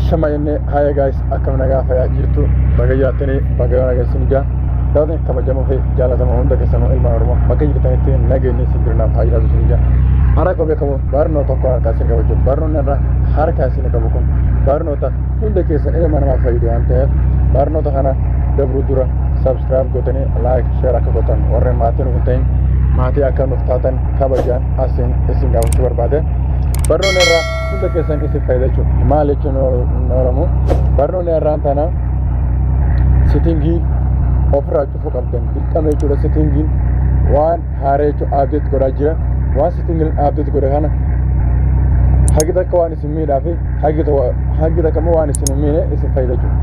Shamayne haya guys akkam nagaa fayyaa jirtu baga jiraatanii baga nageessin jaa daawwatanii kabajamoo fi jaalatamoo hunda keessanuu ilmaan Oromoo bakka jirtanitti nageenyi isin birnaaf haa jiraatu isin jaa hara ko beekamu barnoota tokko harkaa isin qabachuun barnoonni irraa harkaa isin qabu kun barnoota hunda keessan ilma namaaf fayyadu waan ta'eef barnoota kana dabruu dura subscribe gootanii like share akka gootan warreen maatiin hin ta'in maatii akka nuuf taatan kabajaan isin gaafachuu barbaade barnoonni irraa hunda keessan isin fayyadachuun maal jechuun Oromoo barnoonni irraan tana sitingii ofirraa cufuu qabdan dirqama jechuudha. Sitingiin waan haaree jechuun update godhaa jira waan sitingiin update godhe kana hagi takka waan isin miidhaa fi hagi takka immoo waan isin miine isin fayyadachuudha.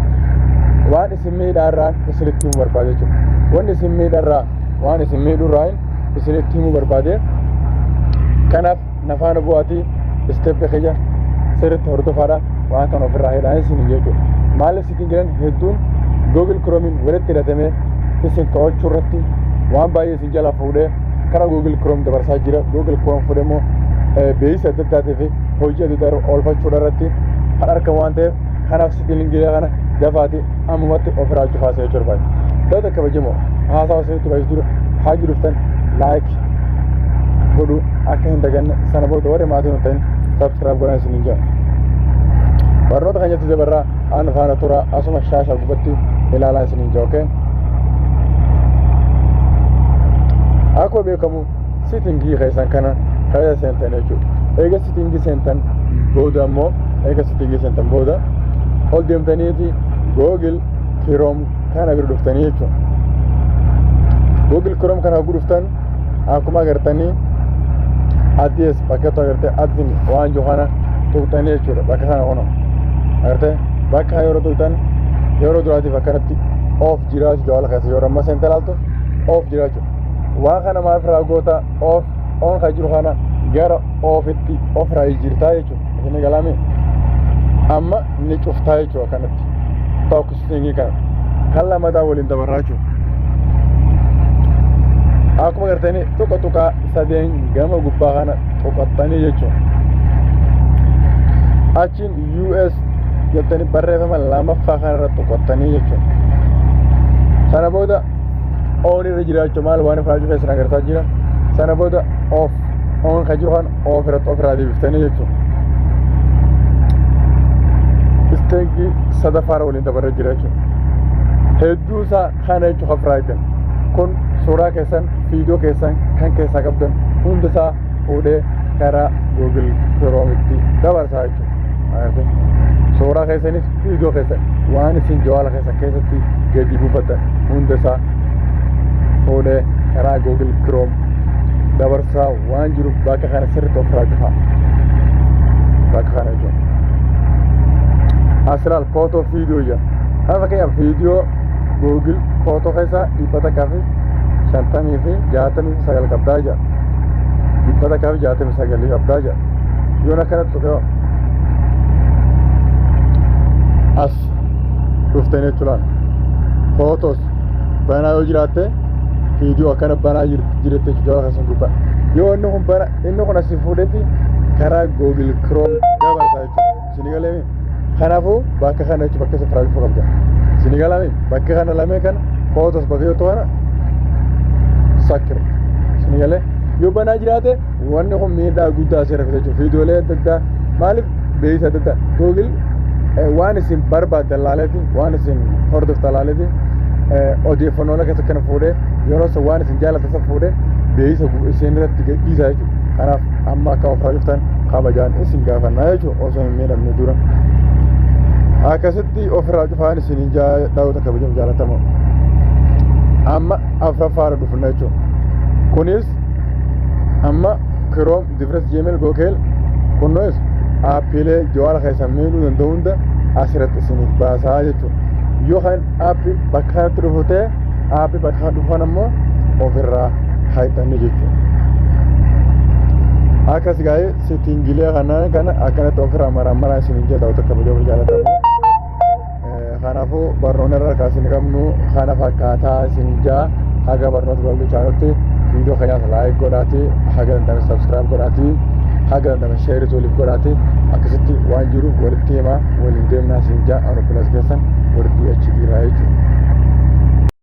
Waan isin miidhaa irraan isinitti himuu barbaade jechuudha. Wanni isin miidhaa irraa waan isin miidhuu irraa isinitti himuu barbaade kanaaf nafaana bu'aatii step kiyya sirriitti hordofaadhaan waan kan ofirraa hidhaan isin jechuudha. Maaliif sitingiin hedduun Google Chrome walitti hidhatamee isin to'achuu irratti waan baay'ee isin jala fuudhee karaa Google Chrome dabarsaa jira. Google Chrome fuudhee immoo beeksisa adda addaatii fi hojii adda addaa oolfachuu irratti kan argamu waan ta'eef kanaaf sitingii kana dafaatii ammumatti ofirraa cufaasee jechuu barbaade. Daawwattoota kabajamoo haasawa isinitti baay'isuu dura haa jiruftan like godhu akka hin daganne sana booda warri maatiin hin ta'in subscribe godhan isin jaa. Barnoota kan jettu dabarraa aan faana tura asuma shaashaa gubatti ilaalaa isin jaa. Okay. Akkuma beekamu sitingii keessan kana keessa seentan jechuudha. Eega sitingii seentan booda immoo ol deemtaniiti Google Chrome kana bira dhuftanii jechuudha. Google Chrome kana guduftan akkuma agartanii addes bakka agartee admin waan johana tuqtanii jechuudha. Bakka sana kuno agartee bakka yeroo tuqtan yeroo duraatiif akkanatti off jiraachuu jawala keessa yeroo amma seentalaaltu off jiraachuu waan kana maal firaa goota off on kan jiru kana gara offitti ofirraa jirtaa jechuudha. Isin galame amma ni cuftaa jechuudha kanatti tokko sitingii kana kan lamadaa waliin dabarraachuu akkuma agartanii tuqa sadeen gama gubbaa kana tuqattanii jechuudha. Achiin US jettanii barreeffama lamaffaa kanarra tuqattanii jechuudha. Sana booda on irra jiraachuu maal waan ifraa cufee isin agarsiisaa jira. Sana booda off on kan jiru kan ofirraa deebiftanii jechuudha. Sitingii sadaffaarra waliin dabarree jira jechuudha. Hedduu isaa kana jechuudha ofirraa kun suuraa keessan viidiyoo keessan kan keessaa qabdan hunda isaa fuudhee karaa Google Chrome'tti dabarsaa jechuudha. Suuraa keessanis viidiyoo keessan waan isin jawala keessan keessatti gadi buufattan hunda isaa fuudhee karaa Google Chrome dabarsaa waan jiru bakka kana sirriitti ofirraa cufaa bakka kana jechuudha. Asilaal footoo viidiyoo jira. Haa fakkeenyaaf viidiyoo Google footoo keessaa 150 fi 69 qabdaa jira. 169 qabdaa jira. Yoon akkanatti tuqee as dhuftanii jechuudha. Footoos banaa yoo jiraatte viidiyoo akkana banaa jirte jechuudha keessan gubbaa. Yoo inni kun asii fuudhetti karaa Google Chrome dabarsaa jechuudha. Isin galee kanaafuu bakka kana jechuudha bakka safaraa jechuu qabda. Isin galee bakka kana lamee kana footoos bakka yoo ta'u sakir isin galee yoo banaa jiraate wanni kun miidhaa guddaa asii rafete jechuudha. Viidiyoolee adda addaa maaliif beeksisa adda addaa Google waan isin barbaaddan laaleeti waan isin hordoftan laaleeti odeeffannoolee keessa kana fuudhee yeroo isa waan isin jaallatan isa fuudhee beeksisa isin irratti gadhiisaa jechuudha. Kanaaf amma akka ofirraa cuftan kabajaan isin gaafannaa jechuudha osoo hin miidhamne dura. Akkasitti ofirraa cufaan isin daawwata kabajamu jaalatamoo. Amma afuraffaarra dhufna jechuudha. Kunis amma Chrome, Difference, Gmail, Google kunnoos aappiilee jawala keessan miidhuu danda'u hunda asirratti isiniif baasaa jechuudha. Yookaan aappii bakka kanatti dhufu ta'e aappii bakka kana dhufan ammoo ofirraa haixanni jechuudha. Akkas gaa'ee sitingiilee kana akkanatti ofirraa maraa isiniin jedha daawwata kabajamu jaalatamoo. Kanaafuu barnoonni irraa kaasin qabnu kana fakkaataa isin jaa haga barnoota bal'uu chaanutti viidiyoo keenyaas like godhaati haga dandame subscribe godhaati haga dandame share waliif godhaati akkasitti waan jiru walitti himaa waliin deemnaa siin jaa aeropilaas keessan warri DH